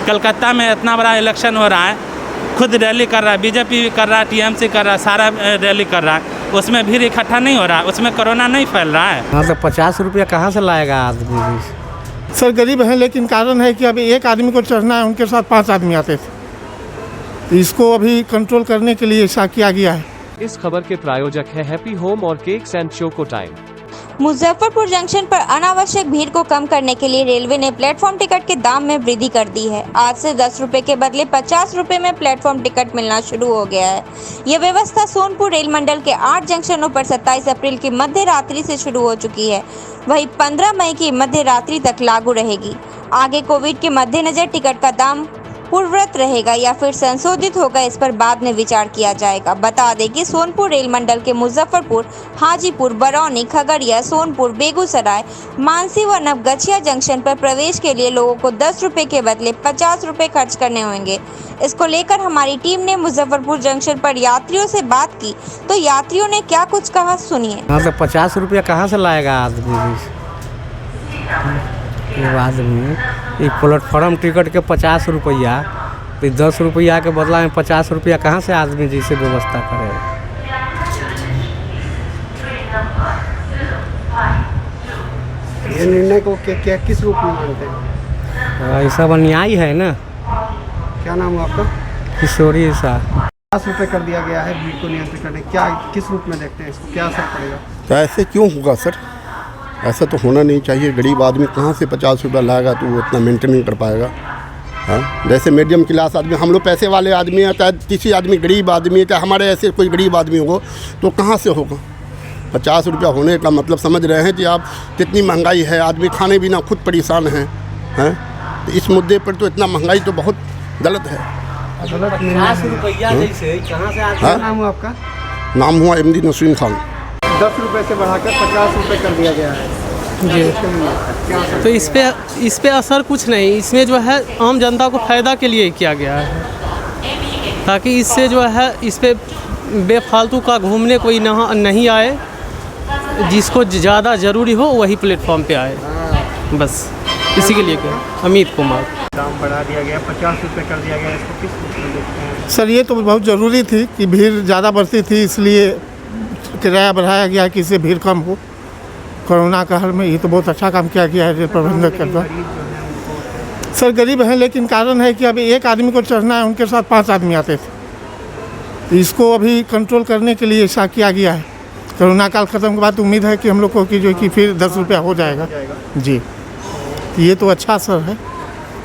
कलकत्ता में इतना बड़ा इलेक्शन हो रहा है, खुद रैली कर रहा है, बीजेपी भी कर रहा है, टीएमसी कर रहा है, सारा रैली कर रहा है, उसमें भीड़ इकट्ठा नहीं हो रहा है, उसमें कोरोना नहीं फैल रहा है। हाँ तो 50 रुपया कहाँ से लाएगा आदमी? सर गरीब हैं, लेकिन कारण है कि अभी एक आदमी को चढ़ना है, उनके साथ 5 आदमी आते थे। तो इसको अभी कंट्रोल करने के लिए ऐसा किया गया है। इस खबर के प्रायोजक है हैप्पी होम और cakes and choco time. Muzaffarpur junction पर अनावश्यक भीड़ को कम करने के लिए रेलवे ने प्लेटफॉर्म टिकट के दाम में वृद्धि कर दी है। आज से 10 रुपए के बदले 50 रुपए में प्लेटफॉर्म टिकट मिलना शुरू हो गया है। यह व्यवस्था सोनपुर रेल मंडल के 8 जंक्शनों पर 27 अप्रैल की मध्य रात्रि से शुरू हो चुकी है। वहीं 15 मई की मध्य रात्रि तक लागू रहेगी। आगे कोविड के मद्देनजर टिकट का दाम पूर्ववत रहेगा या फिर संशोधित होगा, इस पर बाद में विचार किया जाएगा। बता दें कि सोनपुर रेल मंडल के मुजफ्फरपुर, हाजीपुर, बरौनी, खगड़िया, सोनपुर, बेगूसराय, मानसी व नवगछिया जंक्शन पर प्रवेश के लिए लोगों को 10 रुपए के बदले 50 रुपए खर्च करने होंगे। इसको लेकर हमारी टीम ने मुजफ्फरपुर जंक्शन पर यात्रियों से बात की, तो यात्रियों ने क्या कुछ कहा, सुनिए। हाँ तो 50 रुपया कहाँ से लाएगा आदमी? एक प्लेटफॉर्म टिकट के 50 रुपया, तो 10 रुपया के बदला में 50 रुपया कहाँ से आदमी जैसे व्यवस्था करे? ये निर्णय को क्या किस रूप में मानते हैं? ऐसा अन्याय है ना। क्या नाम है आपका? किशोरी सा 50 रुपये कर दिया गया है भीड़ को नियंत्रित करने, क्या किस रूप में देखते हैं इसको, क्या असर पड़ेगा? तो ऐसे क्यों होगा सर? ऐसा तो होना नहीं चाहिए। गरीब आदमी कहाँ से 50 रुपया लाएगा तो वो इतना मेंटेन नहीं कर पाएगा। हाँ, जैसे मीडियम क्लास आदमी, हम लोग पैसे वाले आदमी हैं, चाहे किसी आदमी गरीब आदमी है, चाहे हमारे ऐसे कोई गरीब आदमी हो, तो कहाँ से होगा 50 रुपया होने का मतलब? समझ रहे हैं कि आप कितनी महंगाई है, आदमी खाने बिना खुद परेशान हैं। तो इस मुद्दे पर तो इतना महंगाई तो बहुत गलत है। 50 रुपया जैसे कहाँ से? क्या नाम है आपका? नाम हुआ एमडी नसीम खान। 10 रुपये से बढ़ाकर 50 रुपये कर दिया गया है जी। तो इस पे असर कुछ नहीं, इसमें जो है आम जनता को फ़ायदा के लिए किया गया है, ताकि इससे जो है इस पे बेफालतू का घूमने कोई नहीं आए, जिसको ज़्यादा ज़रूरी हो वही प्लेटफॉर्म पे आए, बस इसी के लिए क्या। अमित कुमार। दाम बढ़ा दिया गया, 50 रुपये कर दिया गया, इसको किस रूप में देखते हैं? सर ये तो बहुत ज़रूरी थी कि भीड़ ज़्यादा बढ़ती थी, इसलिए किराया बढ़ाया गया कि इससे भीड़ कम हो। कोरोना काल में ये तो बहुत अच्छा काम किया गया है रेल प्रबंधक के द्वारा। सर गरीब हैं, लेकिन कारण है कि अभी एक आदमी को चढ़ना है, उनके साथ 5 आदमी आते थे। तो इसको अभी कंट्रोल करने के लिए ऐसा किया गया है। कोरोना काल ख़त्म के बाद उम्मीद है कि हम लोग को कि जो कि फिर 10 रुपया हो जाएगा जी। ये तो अच्छा असर है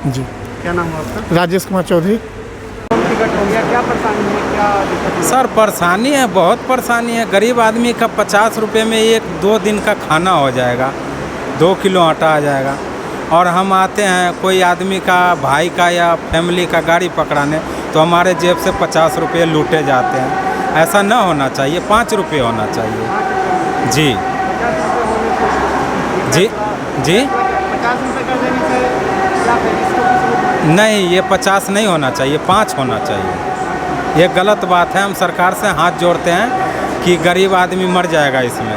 जी। क्या नाम है आपका? राजेश कुमार चौधरी। टिकट हो गया, क्या परेशानी है, क्या दिक्कत है? सर परेशानी है, बहुत परेशानी है। गरीब आदमी का 50 रुपये में 1-2 दिन का खाना हो जाएगा, 2 किलो आटा आ जाएगा। और हम आते हैं कोई आदमी का, भाई का या फैमिली का गाड़ी पकड़ाने, तो हमारे जेब से 50 रुपये लूटे जाते हैं। ऐसा ना होना चाहिए, 5 रुपये होना चाहिए जी। जी जी 50 रुपये कर देने से क्या फिर इसको किस रूप में? नहीं, ये 50 नहीं होना चाहिए, 5 होना चाहिए। ये गलत बात है। हम सरकार से हाथ जोड़ते हैं कि गरीब आदमी मर जाएगा इसमें।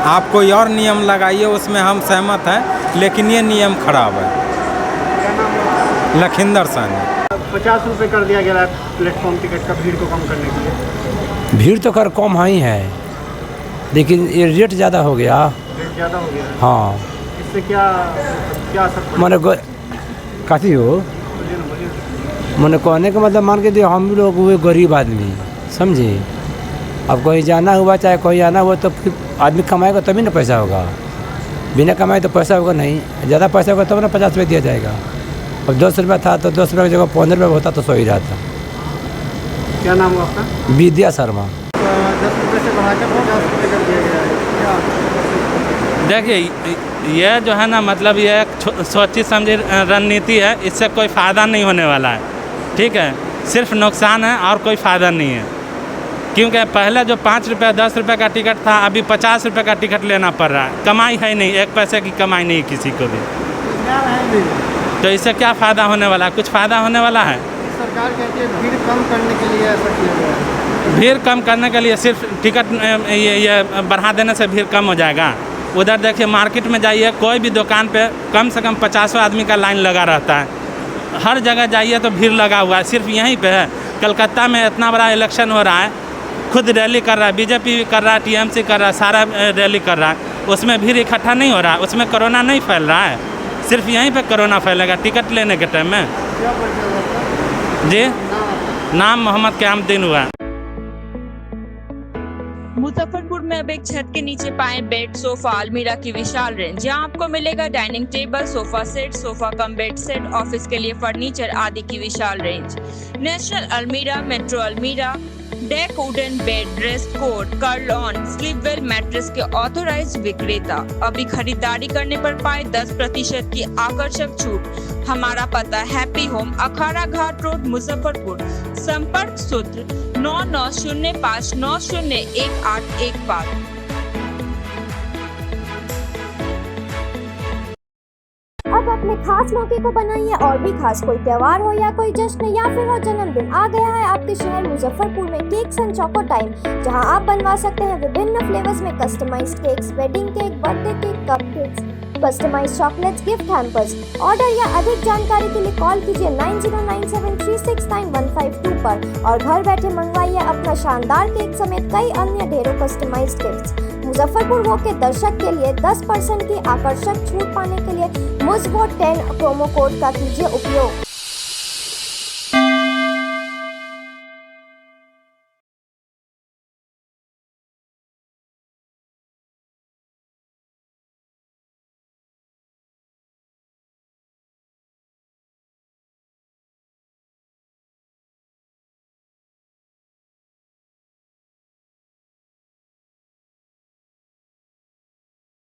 आप कोई और नियम लगाइए, उसमें हम सहमत हैं, लेकिन ये नियम खराब है। क्या नाम है? लखिंदर सानी। 50 रुपये कर दिया गया है प्लेटफॉर्म टिकट का भीड़ को कम करने के लिए। भीड़ तो कर कम ही है, लेकिन ये रेट ज़्यादा हो गया। रेट ज़्यादा हो गया है। हाँ, इससे क्या असर पड़ेगा? मैंने काफ़ी हो मैंने कहने का मतलब मान के दिए, हम लोग हुए गरीब आदमी, समझे। अब कहीं जाना हुआ, चाहे कहीं आना हुआ, तो फिर आदमी कमाएगा तभी ना पैसा होगा। बिना कमाए तो पैसा होगा नहीं। ज़्यादा पैसा होगा तब ना 50 रुपये दिया जाएगा। अब 10 रुपया था तो 10 रुपये की जगह 15 रुपये होता तो सही रहता। क्या नाम है आपका? विद्या शर्मा। 10 रुपये से बढ़ाकर 50 रुपये कर दिया गया है, क्या? देखिए यह जो है ना, मतलब ये एक सोची समझी रणनीति है। इससे कोई फ़ायदा नहीं होने वाला है, ठीक है। सिर्फ नुकसान है और कोई फ़ायदा नहीं है। क्योंकि पहले जो 5 रुपये 10 रुपये का टिकट था, अभी 50 रुपये का टिकट लेना पड़ रहा है। कमाई है नहीं, 1 पैसे की कमाई नहीं किसी को भी। तो इससे क्या फ़ायदा होने वाला है? कुछ फ़ायदा होने वाला है? सरकार कहती है भीड़ कम करने के लिए ऐसा किया गया है। भीड़ कम करने के लिए सिर्फ टिकट ये बढ़ा देने से भीड़ कम हो जाएगा? उधर देखिए, मार्केट में जाइए, कोई भी दुकान पे कम से कम 50 आदमी का लाइन लगा रहता है। हर जगह जाइए तो भीड़ लगा हुआ है, सिर्फ यहीं पे है। कलकत्ता में इतना बड़ा इलेक्शन हो रहा है, खुद रैली कर रहा है, बीजेपी भी कर रहा है, टीएमसी कर रहा है, सारा रैली कर रहा है, उसमें भीड़ इकट्ठा नहीं हो रहा है, उसमें कोरोना नहीं फैल रहा है। सिर्फ यहीं पे कोरोना फैलेगा टिकट लेने के टाइम में। जी, नाम मोहम्मद क़यामुद्दीन हुआ। मुजफ्फरपुर में अब एक छत के नीचे पाएं बेड, सोफा, अलमीरा की विशाल रेंज। यहाँ आपको मिलेगा dining table, sofa set, sofa cum bed set, office के लिए फर्नीचर आदि की विशाल रेंज। नेशनल अलमीरा, मेट्रो अलमीरा, डेक वुडन बेड, रेस्ट कोट, कर्लॉन, स्लीपवेल मैट्रेस के ऑथोराइज्ड विक्रेता। अभी खरीदारी करने पर पाए 10% की आकर्षक छूट। हमारा पता हैप्पी होम, अखाड़ा घाट रोड, मुजफ्फरपुर। संपर्क सूत्र 9905901815। अब अपने खास मौके को बनाइए और भी खास। कोई त्योहार हो या कोई जश्न या फिर हो जन्मदिन, आ गया है आपके शहर मुजफ्फरपुर में केक्स एंड चोको टाइम, जहां आप बनवा सकते हैं विभिन्न फ्लेवर्स में customised cakes, wedding cake, birthday cake, cup cakes, customised chocolates, gift hampers. Order या अधिक जानकारी के लिए कॉल कीजिए 9097369152 पर और घर बैठे मंगवाइए अपना शानदार केक समेत कई अन्य ढेरों कस्टमाइज्ड गिफ्ट्स। मुजफ्फरपुर वो के दर्शक के लिए 10% की आकर्षक छूट पाने के लिए मुझ वो 10 प्रोमो कोड का कीजिए उपयोग।